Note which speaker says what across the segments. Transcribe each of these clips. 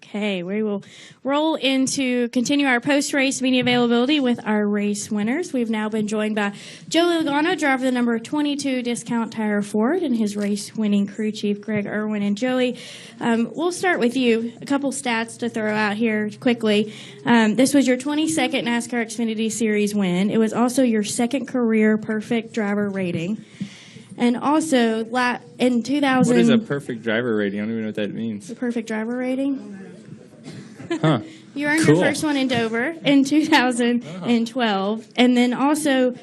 Speaker 1: Okay, we will roll into continue our post-race media availability with our race winners. We've now been joined by Joey Logano, driver of the number 22 Discount Tire Ford, and his race-winning crew chief, Greg Irwin. And Joey, we'll start with you. A couple stats to throw out here quickly. This was your 22nd NASCAR Xfinity Series win. It was also your second career perfect driver rating. And also, in 2000...
Speaker 2: What is a perfect driver rating? I don't even know what that means.
Speaker 1: The perfect driver rating?
Speaker 2: Huh.
Speaker 1: You earned your first one in Dover in 2012. And then also,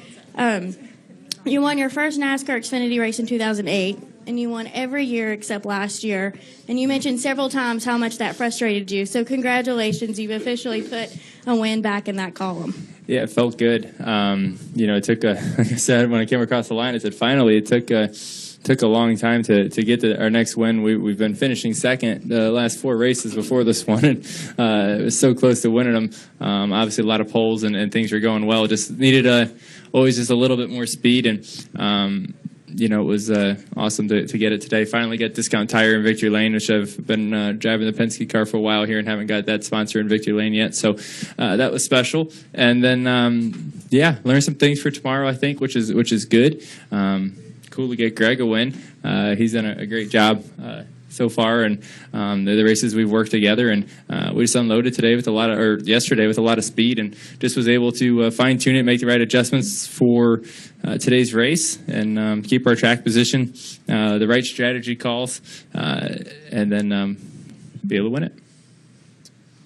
Speaker 1: you won your first NASCAR Xfinity race in 2008. And you won every year except last year. And you mentioned several times how much that frustrated you. So congratulations. You've officially put a win back in that column. Yeah,
Speaker 2: it felt good. It took like I said, when I came across the line, I said, finally, it took a long time to get to our next win. We've been finishing second the last 4 races before this one, and it was so close to winning them. Obviously, a lot of poles and things were going well. Just needed always just a little bit more speed, and it was awesome to get it today. Finally got Discount Tire in Victory Lane, which I've been driving the Penske car for a while here and haven't got that sponsor in Victory Lane yet. So that was special. And then, learned some things for tomorrow, I think, which is good. Cool to get Greg a win. He's done a great job so far, and the races we've worked together, and we just unloaded yesterday with a lot of speed, and just was able to fine tune it, make the right adjustments for today's race, and keep our track position, the right strategy calls, and then be able to win it.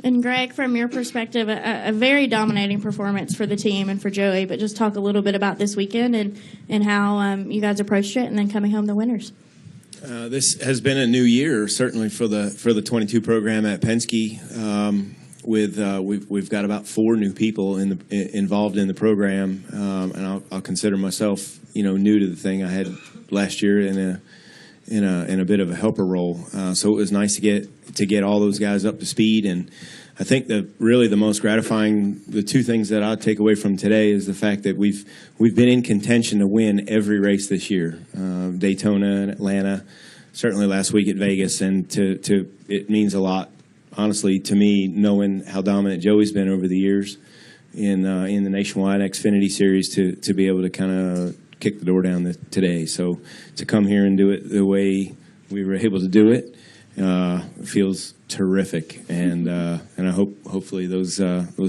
Speaker 1: And Greg, from your perspective, a very dominating performance for the team and for Joey, but just talk a little bit about this weekend and how you guys approached it, and then coming home the winners.
Speaker 3: This has been a new year, certainly for the 22 program at Penske. We've got about 4 new people involved in the program, and I'll consider myself new to the thing. I had last year in a bit of a helper role, so it was nice to get all those guys up to speed. And I think really the most gratifying, the 2 things that I'll take away from today is the fact that we've been in contention to win every race this year, Daytona and Atlanta, certainly last week at Vegas, and it means a lot, honestly, to me, knowing how dominant Joey's been over the years in the Nationwide Xfinity Series to be able to kind of kick the door down today. So to come here and do it the way we were able to do it feels terrific, and I hopefully those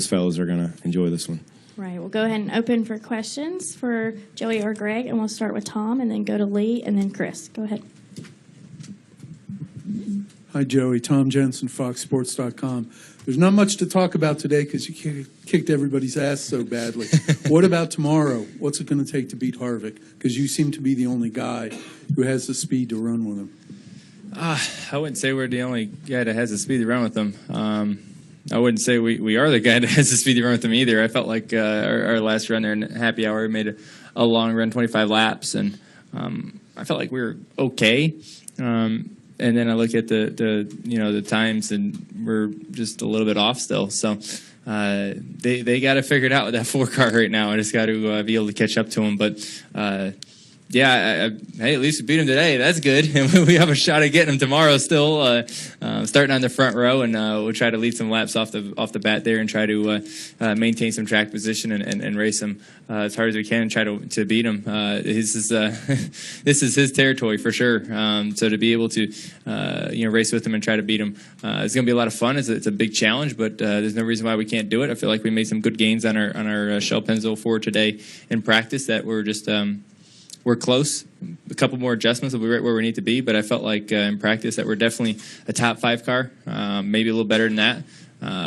Speaker 3: fellows are going to enjoy this one.
Speaker 1: Right. We'll go ahead and open for questions for Joey or Greg, and we'll start with Tom, and then go to Lee, and then Chris. Go ahead.
Speaker 4: Hi, Joey. Tom Jensen, FoxSports.com. There's not much to talk about today because you kicked everybody's ass so badly. What about tomorrow? What's it going to take to beat Harvick? Because you seem to be the only guy who has the speed to run with him.
Speaker 2: I wouldn't say we're the only guy that has the speed to run with them. I wouldn't say we are the guy that has the speed to run with them either. I felt like our last run there in Happy Hour, we made a long run, 25 laps, and I felt like we were okay. And then I look at the times, and we're just a little bit off still. So they got to figure it out with that 4 car right now. I just got to be able to catch up to them. But hey, at least we beat him today. That's good. And we have a shot at getting him tomorrow still, starting on the front row, and we'll try to lead some laps off the bat there and try to maintain some track position and race him as hard as we can and try to beat him. This is his territory for sure. So to be able to race with him and try to beat him, it's going to be a lot of fun. It's a big challenge, but there's no reason why we can't do it. I feel like we made some good gains on our Shell Pennzoil 4 today in practice that were just we're close. A couple more adjustments will be right where we need to be, but I felt like in practice that we're definitely a top 5 car, maybe a little better than that,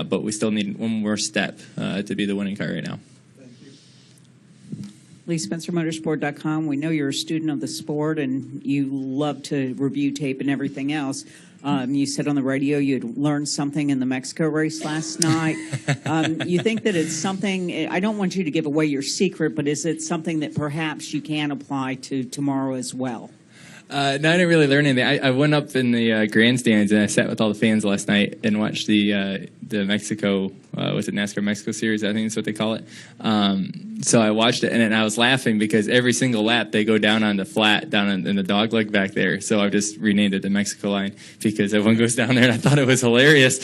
Speaker 2: but we still need one more step to be the winning car right now.
Speaker 4: Thank you.
Speaker 5: Lee Spencer, Motorsport.com. We know you're a student of the sport and you love to review tape and everything else. You said on the radio you had learned something in the Mexico race last night. You think that it's something, I don't want you to give away your secret, but is it something that perhaps you can apply to tomorrow as well?
Speaker 2: No, I didn't really learn anything. I went up in the grandstands and I sat with all the fans last night and watched the the Mexico, was it NASCAR Mexico Series? I think that's what they call it. So I watched it, and then I was laughing because every single lap they go down on the flat, down in the dog leg back there. So I just renamed it the Mexico line because everyone goes down there, and I thought it was hilarious.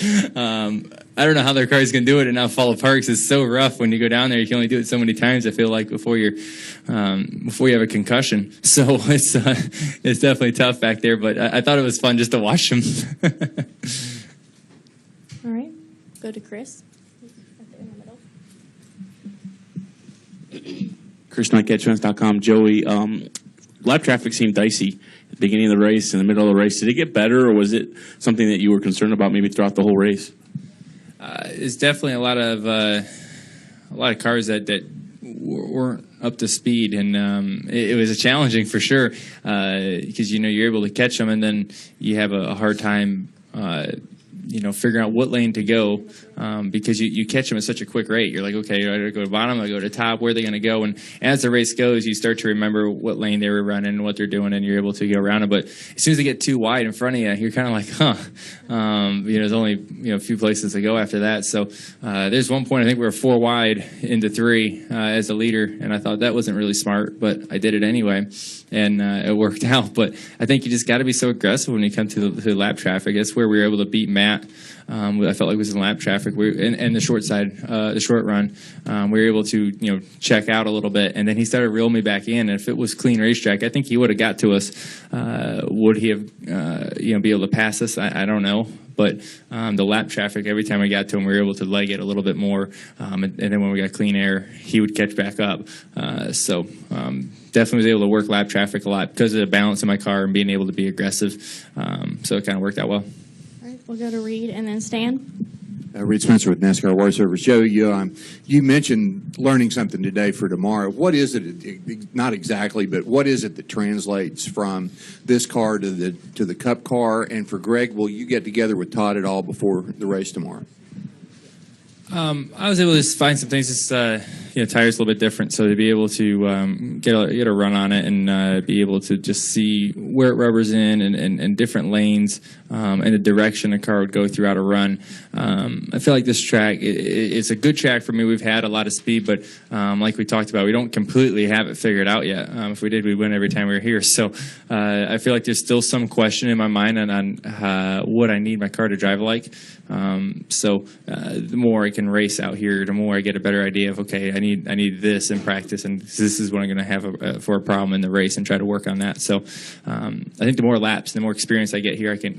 Speaker 2: I don't know how their cars can do it and not fall apart because it's so rough when you go down there. You can only do it so many times, I feel like, before you have a concussion. So it's definitely tough back there, but I thought it was fun just to watch them.
Speaker 1: All right, go to Chris. In the middle.
Speaker 6: Chris Knight, catchfans.com. Joey, lap traffic seemed dicey at the beginning of the race, in the middle of the race. Did it get better, or was it something that you were concerned about maybe throughout the whole race?
Speaker 2: It's definitely a lot of cars that weren't up to speed, and it was challenging for sure because you're able to catch them, and then you have a hard time figuring out what lane to go because you catch them at such a quick rate. You're like, okay, do I go to bottom, I go to top, where are they going to go? And as the race goes, you start to remember what lane they were running and what they're doing, and you're able to go around them. But as soon as they get too wide in front of you, you're kind of like, there's only a few places to go after that. So there's one point I think we were 4 wide into 3 as a leader, and I thought that wasn't really smart, but I did it anyway, and it worked out. But I think you just got to be so aggressive when you come to the lap traffic. That's where we were able to beat Matt. I felt like it was in lap traffic. And the short side, the short run, we were able to check out a little bit, and then he started reeling me back in. And if it was clean racetrack, I think he would have got to us. Would he have be able to pass us? I don't know. But the lap traffic, every time we got to him, we were able to leg it a little bit more. And then when we got clean air, he would catch back up. So definitely was able to work lap traffic a lot because of the balance in my car and being able to be aggressive. So it kind of worked out well.
Speaker 1: All right, we'll go to Reed and then Stan.
Speaker 7: Reed Spencer with NASCAR Wire Service. Joe, you mentioned learning something today for tomorrow. What is it? Not exactly, but what is it that translates from this car to the Cup car? And for Greg, will you get together with Todd at all before the race tomorrow?
Speaker 2: I was able to just find some things. Just tires a little bit different, so to be able to get a run on it and be able to just see where it rubbers in and different lanes and the direction a car would go throughout a run. I feel like this track it's a good track for me. We've had a lot of speed, but like we talked about, we don't completely have it figured out yet. If we did, we'd win every time we were here. So I feel like there's still some question in my mind on what I need my car to drive like. So the more I can race out here, the more I get a better idea of, okay, I need this in practice, and this is what I'm going to have for a problem in the race, and try to work on that. So I think the more laps, the more experience I get here, I can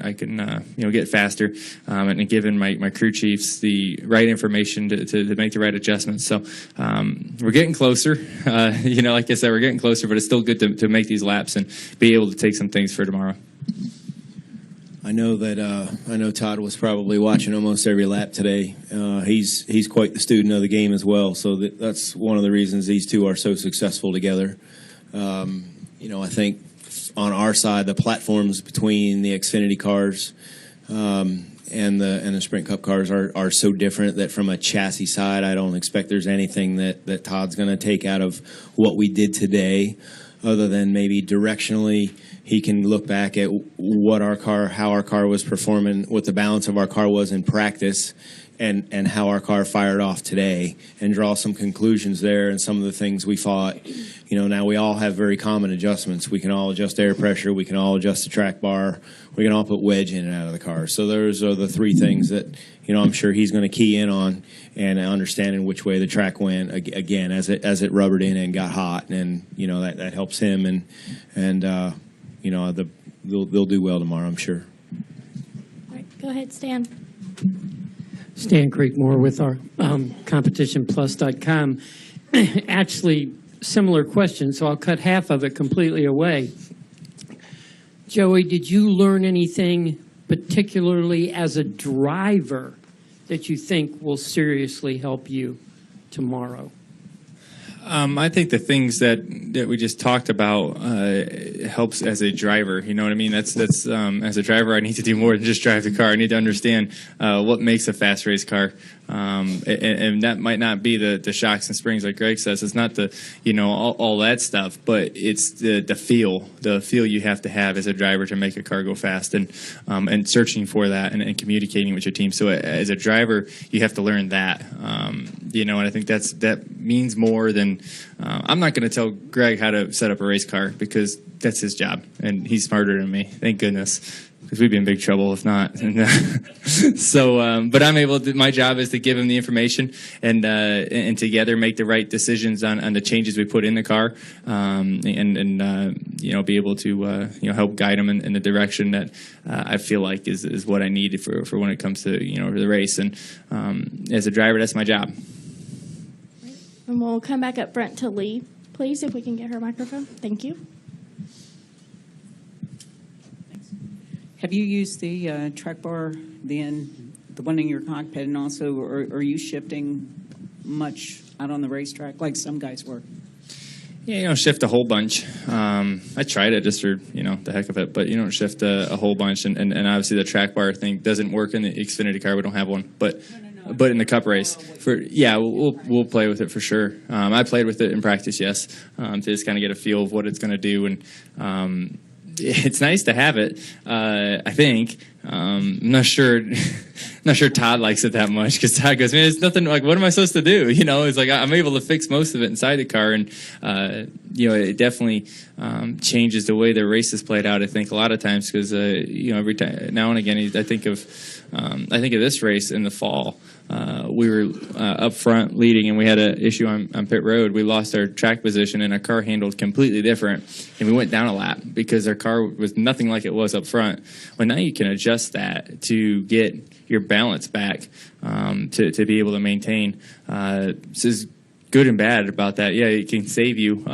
Speaker 2: get faster, and given my crew chiefs the right information to make the right adjustments. So we're getting closer. Like I said, we're getting closer, but it's still good to make these laps and be able to take some things for tomorrow.
Speaker 3: I know Todd was probably watching almost every lap today. He's quite the student of the game as well. So that's one of the reasons these two are so successful together. I think on our side, the platforms between the XFINITY cars and the Sprint Cup cars are so different that from a chassis side, I don't expect there's anything that Todd's going to take out of what we did today, other than maybe directionally. He can look back at how our car was performing, what the balance of our car was in practice, and how our car fired off today, and draw some conclusions there. And some of the things we thought, now we all have very common adjustments. We can all adjust air pressure. We can all adjust the track bar. We can all put wedge in and out of the car. So those are the 3 things that, I'm sure he's going to key in on, and understanding which way the track went again as it rubbered in and got hot. And, that helps him. And they'll do well tomorrow, I'm sure.
Speaker 1: All right, go ahead, Stan.
Speaker 8: Stan Creekmore with our CompetitionPlus.com. Actually, similar question, so I'll cut half of it completely away. Joey, did you learn anything particularly as a driver that you think will seriously help you tomorrow?
Speaker 2: I think the things that we just talked about helps as a driver. You know what I mean? That's as a driver, I need to do more than just drive the car. I need to understand what makes a fast race car, and that might not be the shocks and springs like Greg says. It's not the all that stuff, but it's the feel you have to have as a driver to make a car go fast, and searching for that and communicating with your team. So as a driver, you have to learn that. And I think that means more than I'm not going to tell Greg how to set up a race car because that's his job, and he's smarter than me. Thank goodness, because we'd be in big trouble if not. So, but I'm able to. My job is to give him the information and together make the right decisions on the changes we put in the car, and be able to help guide him in the direction that I feel like is what I need for when it comes to the race. And as a driver, that's my job.
Speaker 1: And we'll come back up front to Lee, please, if we can get her microphone. Thank you.
Speaker 5: Have you used the track bar, the one in your cockpit, and also are you shifting much out on the racetrack like some guys were?
Speaker 2: Yeah, you don't shift a whole bunch. I tried it just for the heck of it, but you don't shift a whole bunch. And obviously the track bar thing doesn't work in the Xfinity car. We don't have one, but in the Cup race, we'll play with it for sure. I played with it in practice, yes, to just kind of get a feel of what it's going to do, and it's nice to have it. I think. I'm not sure Todd likes it that much because Todd goes, man, it's nothing. Like, what am I supposed to do? It's like I'm able to fix most of it inside the car, and it definitely changes the way the race is played out. I think a lot of times because every time now and again, I think of this race in the fall. We were up front leading, and we had an issue on pit road. We lost our track position, and our car handled completely different, and we went down a lap because our car was nothing like it was up front. Well, now you can adjust that to get your balance back, to be able to maintain. This is good and bad about that. Yeah, it can save you.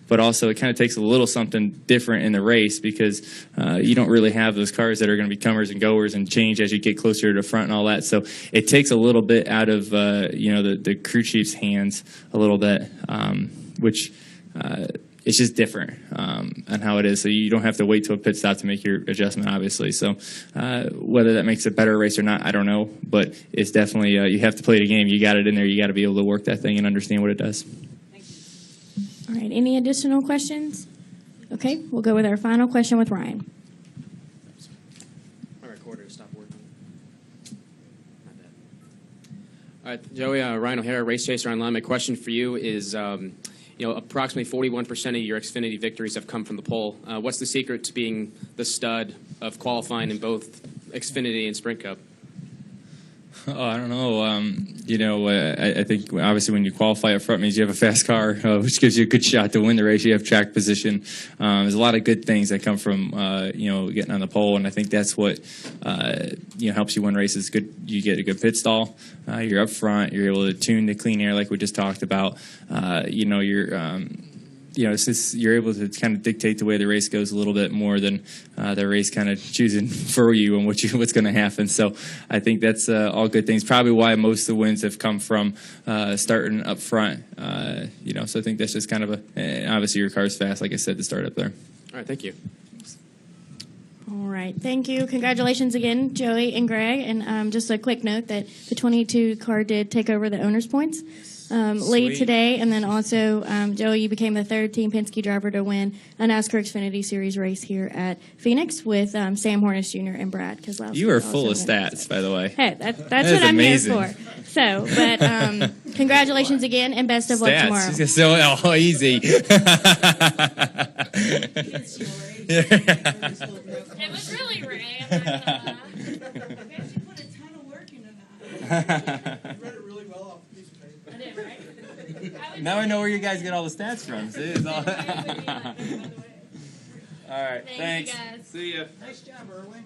Speaker 2: But also it kind of takes a little something different in the race because you don't really have those cars that are going to be comers and goers and change as you get closer to the front and all that. So it takes a little bit out of the crew chief's hands a little bit, which it's just different on how it is. So you don't have to wait till a pit stop to make your adjustment, obviously. So whether that makes a better race or not, I don't know. But it's definitely you have to play the game. You got it in there. You got to be able to work that thing and understand what it does.
Speaker 1: All right, any additional questions? Okay, we'll go with our final question with Ryan.
Speaker 9: My recorder stopped working. All right, Joey, Ryan O'Hara, Race Chaser Online. My question for you is, approximately 41% of your Xfinity victories have come from the pole. What's the secret to being the stud of qualifying in both Xfinity and Sprint Cup?
Speaker 2: Oh, I don't know. I think obviously when you qualify up front means you have a fast car, which gives you a good shot to win the race. You have track position. There's a lot of good things that come from getting on the pole, and I think that's what helps you win races. Good, you get a good pit stall. You're up front. You're able to tune the clean air like we just talked about. It's just you're able to kind of dictate the way the race goes a little bit more than the race kind of choosing for you and what's going to happen. So I think that's all good things. Probably why most of the wins have come from starting up front. So I think that's just kind of obviously your car's fast, like I said, to start up there.
Speaker 9: All right, thank you.
Speaker 1: All right, thank you. Congratulations again, Joey and Greg. And just a quick note that the 22 car did take over the owner's points lead today. And then also, Joey, you became the third Team Penske driver to win a NASCAR Xfinity Series race here at Phoenix with Sam Hornish Jr. and Brad Keselowski.
Speaker 2: You are full of stats, by the way.
Speaker 1: Hey, that's what I'm
Speaker 2: amazing.
Speaker 1: here for. So, but congratulations again and best of luck tomorrow.
Speaker 2: So easy.
Speaker 1: It was really Ray. I'm not gonna lie. You put a ton of work into that.
Speaker 10: You read it really well off a piece of paper.
Speaker 1: I did, right?
Speaker 2: Now I know where you guys get all the stats from. See? It's all... All right,
Speaker 1: Thanks,
Speaker 2: thanks.
Speaker 1: you guys.
Speaker 2: See ya.
Speaker 10: Nice job, Erwin.